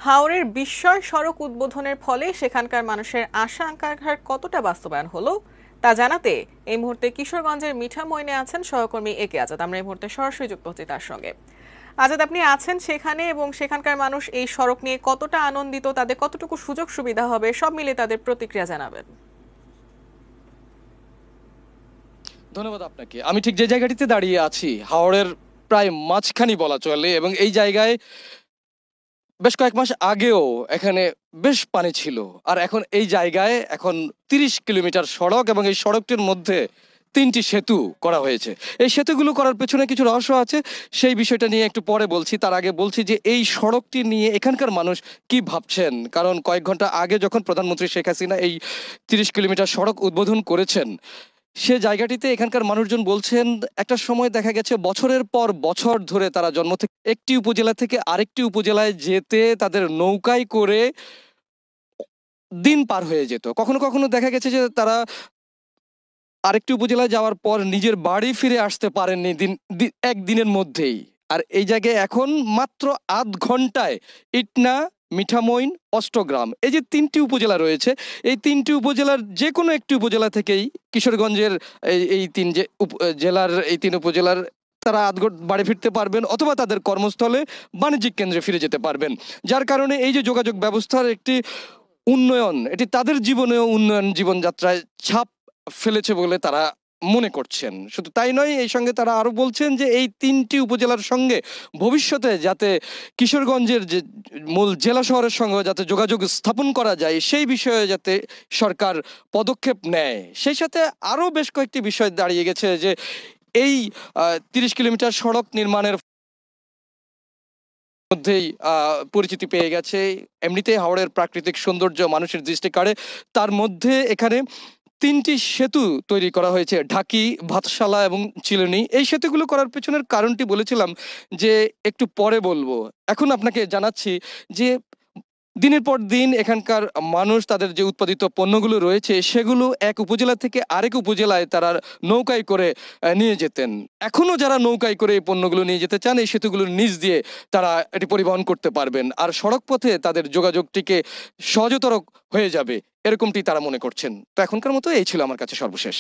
হাওরের বিস্ময় সড়ক উদ্বোধনের ফলে সেখানকার মানুষের আশা আকাঙ্ক্ষার কতটা বাস্তবায়ন হলো তা জানাতে এই মুহূর্তে কিশোরগঞ্জের মিঠামইনে আছেন সহকর্মী একে আজাদ। আমরা এই মুহূর্তে সরাসরি যুক্ত হচ্ছি তার সঙ্গে। আজাদ, আপনি আছেন সেখানে এবং সেখানকার মানুষ এই সড়ক নিয়ে কতটা আনন্দিত, তাদের কতটুকু সুযোগ সুবিধা হবে, সব মিলে তাদের প্রতিক্রিয়া জানাবেন। ধন্যবাদ আপনাকে। আমি ঠিক যে জায়গাটিতে দাঁড়িয়ে আছি হাওরের প্রায় মাঝখানি বলা চলে, এবং এই জায়গায় বেশ কয়েক মাস আগেও এখানে বেশ পানি ছিল। আর এখন এই জায়গায় 30 কিলোমিটার সড়ক, এবং এই সড়কটির মধ্যে 3টি সেতু করা হয়েছে। এই সেতুগুলো করার পেছনে কিছু রহস্য আছে, সেই বিষয়টা নিয়ে একটু পরে বলছি। তার আগে বলছি যে এই সড়কটি নিয়ে এখানকার মানুষ কি ভাবছেন, কারণ কয়েক ঘন্টা আগে যখন প্রধানমন্ত্রী শেখ হাসিনা এই 30 কিলোমিটার সড়ক উদ্বোধন করেছেন, সে জায়গাটিতে এখানকার মানুষজন বলছেন একটা সময় দেখা গেছে বছরের পর বছর ধরে তারা জন্ম থেকে একটি উপজেলা থেকে আরেকটি উপজেলায় যেতে তাদের নৌকায় করে দিন পার হয়ে যেত। কখনো কখনো দেখা গেছে যে তারা আরেকটি উপজেলায় যাওয়ার পর নিজের বাড়ি ফিরে আসতে পারেননি একদিনের মধ্যেই। আর এই জায়গায় এখন মাত্র আধ ঘন্টায় ইটনা, মিঠামইন, অষ্টগ্রাম, এই যে 3টি উপজেলা রয়েছে, এই 3টি উপজেলার যে কোনো একটি উপজেলা থেকেই কিশোরগঞ্জের এই জেলার এই 3 উপজেলার তারা বাড়ি ফিরতে পারবেন, অথবা তাদের কর্মস্থলে বাণিজ্যিক কেন্দ্রে ফিরে যেতে পারবেন। যার কারণে এই যে যোগাযোগ ব্যবস্থার একটি উন্নয়ন, এটি তাদের জীবনেও উন্নয়ন, জীবনযাত্রায় ছাপ ফেলেছে বলে তারা মনে করছেন। শুধু তাই নয়, এই সঙ্গে তারা আরো বলছেন যে এই 3টি উপজেলার সঙ্গে ভবিষ্যতে যাতে কিশোরগঞ্জের যে মূল জেলা শহরের সঙ্গে যাতে যোগাযোগ স্থাপন করা যায়, সেই বিষয়ে যাতে সরকার পদক্ষেপ নেয়। সেই সাথে আরো বেশ কয়েকটি বিষয় দাঁড়িয়ে গেছে যে এই 30 কিলোমিটার সড়ক নির্মাণের মধ্যেই পরিচিতি পেয়ে গেছে। এমনিতেই হাওড়ের প্রাকৃতিক সৌন্দর্য মানুষের দৃষ্টি কাড়ে। তার মধ্যে এখানে 3টি সেতু তৈরি করা হয়েছে, ঢাকি, ভাতশালা এবং চিলনী। এই সেতুগুলো করার পেছনের কারণটি বলেছিলাম যে একটু পরে বলবো। এখন আপনাকে জানাচ্ছি যে দিনের পর দিন এখানকার মানুষ তাদের যে উৎপাদিত পণ্যগুলো রয়েছে সেগুলো এক উপজেলা থেকে আরেক উপজেলায় তারা নৌকায় করে নিয়ে যেতেন। এখনো যারা নৌকায় করে এই পণ্যগুলো নিয়ে যেতে চান, এই সেতুগুলোর নিচ দিয়ে তারা এটি পরিবহন করতে পারবেন, আর সড়ক পথে তাদের যোগাযোগটিকে সহজতর হয়ে যাবে, এরকমটি তারা মনে করছেন। তো এখনকার মতো এই ছিল আমার কাছে সর্বশেষ।